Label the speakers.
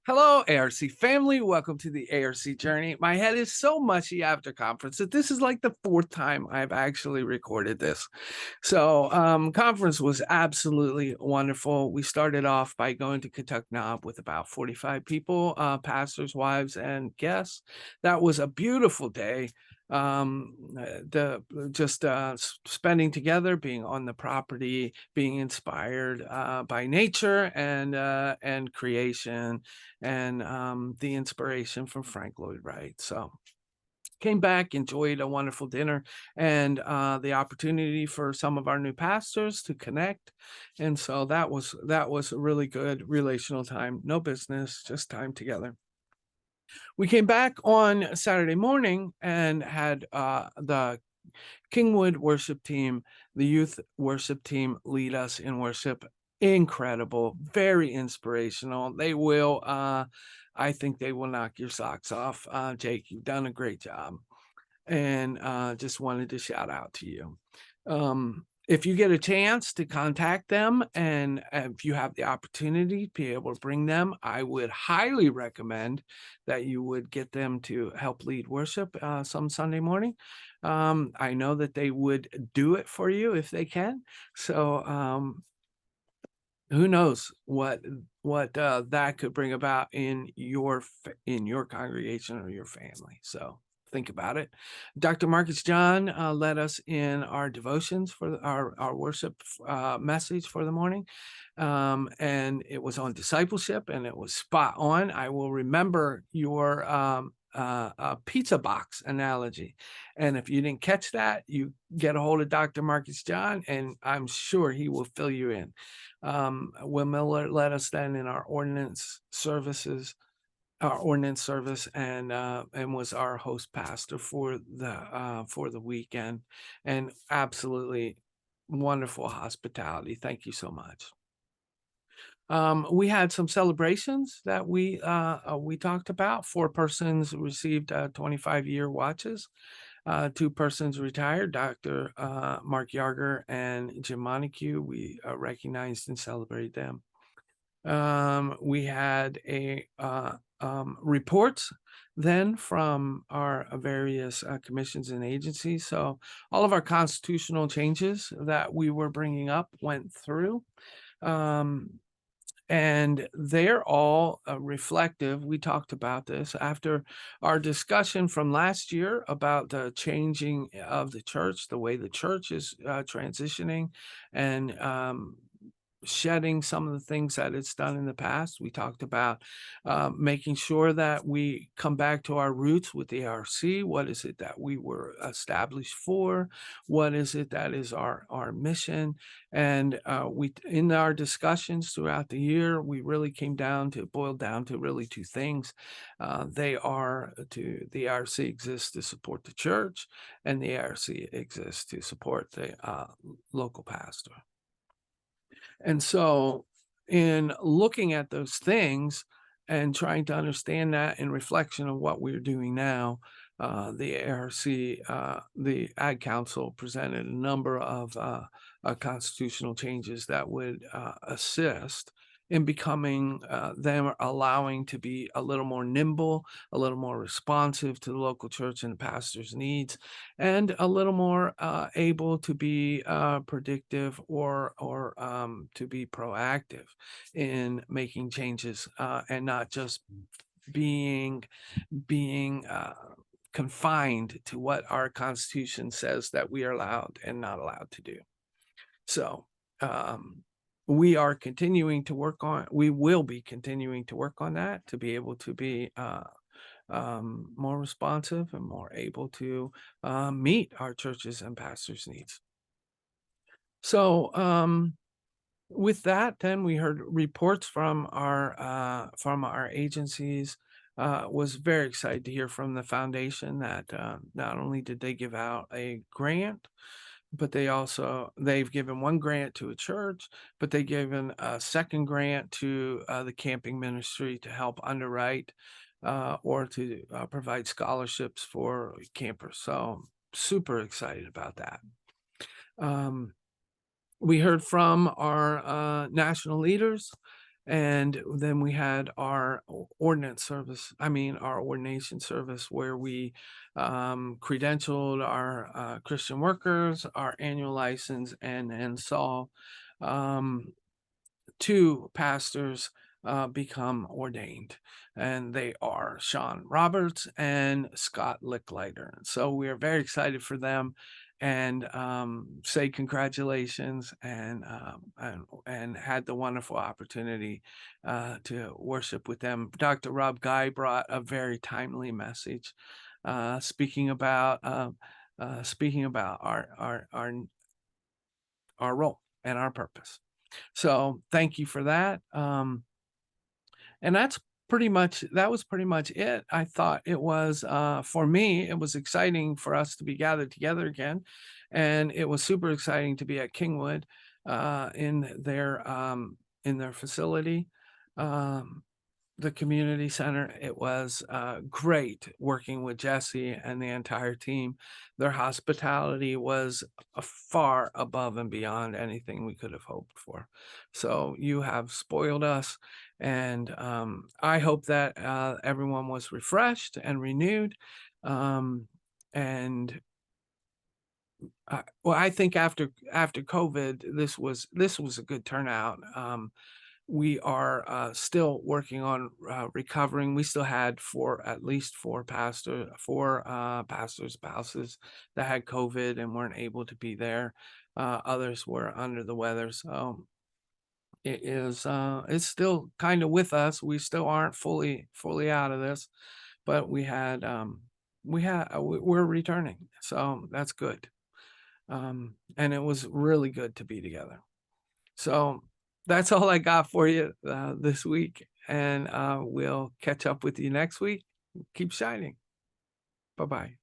Speaker 1: Hello, ARC family. Welcome to the ARC journey. My head is so mushy after conference that this is like the fourth time I've actually recorded this. Conference was absolutely wonderful. We started off by going to Kentucky Knob with about 45 people, pastors, wives, and guests. That was a beautiful day. The just spending together, being on the property, being inspired by nature and creation and the inspiration from Frank Lloyd Wright. So came back, enjoyed a wonderful dinner and the opportunity for some of our new pastors to connect. And so that was a really good relational time. No business, just time together. We came back on Saturday morning and had the Kingwood worship team, the youth worship team lead us in worship. Incredible, very inspirational. I think they will knock your socks off. Jake, you've done a great job. And just wanted to shout out to you. If you get a chance to contact them and if you have the opportunity to be able to bring them, I would highly recommend that you would get them to help lead worship some Sunday morning. I know that they would do it for you if they can. Who knows what that could bring about in your congregation or your family. So think about it. Dr. Marcus John led us in our devotions for our worship message for the morning. And it was on discipleship and it was spot on. I will remember your pizza box analogy. And if you didn't catch that, you get a hold of Dr. Marcus John, and I'm sure he will fill you in. Will Miller led us then in our ordinance services, our ordinance service, and was our host pastor for the weekend, and absolutely wonderful hospitality. Thank you so much. We had some celebrations that we talked about. 4 persons received 25-year watches. 2 persons retired, Dr. Mark Yarger and Jim Montague. We recognized and celebrated them. We had reports then from our various commissions and agencies. So all of our constitutional changes that we were bringing up went through. And they're all reflective. We talked about this after our discussion from last year about the changing of the church, the way the church is transitioning and shedding some of the things that it's done in the past. We talked about making sure that we come back to our roots with the ARC. What is it that we were established for? What is it that is our mission? And we, in our discussions throughout the year, we really boiled down to really 2 things. The ARC exists to support the church, and the ARC exists to support the local pastor. And so, in looking at those things and trying to understand that in reflection of what we're doing now, the ARC, the Ad Council presented a number of constitutional changes that would assist in becoming them allowing to be a little more nimble, a little more responsive to the local church and the pastor's needs, and a little more able to be predictive or to be proactive in making changes and not just being confined to what our Constitution says that we are allowed and not allowed to do. So we will be continuing to work on that to be able to be more responsive and more able to meet our churches and pastors' needs. So with that, then we heard reports from our agencies. Was very excited to hear from the foundation that not only did they give out a grant, but they've given 1 grant to a church, but they've given a second grant to the camping ministry to help underwrite or to provide scholarships for campers. So super excited about that. We heard from our national leaders And then we had our ordinance service, our ordination service, where we credentialed our Christian workers, our annual license, and saw um, two pastors become ordained, and they are Sean Roberts and Scott Licklider. So we are very excited for them, and say congratulations, and had the wonderful opportunity to worship with them. Dr. Rob Guy brought a very timely message, speaking about our role and our purpose. So thank you for that. And that was pretty much it. I thought it was, for me, it was exciting for us to be gathered together again. And it was super exciting to be at Kingwood in their facility. Um, the community center. It was great working with Jesse and the entire team. Their hospitality was far above and beyond anything we could have hoped for. So you have spoiled us, and I hope that everyone was refreshed and renewed. Um, and well, I think after COVID, this was a good turnout. We are still working on recovering. We still had at least four pastors' spouses that had COVID and weren't able to be there. Others were under the weather, so it's still kind of with us. We still aren't fully out of this, but we're returning, so that's good. And it was really good to be together. So that's all I got for you this week, and we'll catch up with you next week. Keep shining. Bye-bye.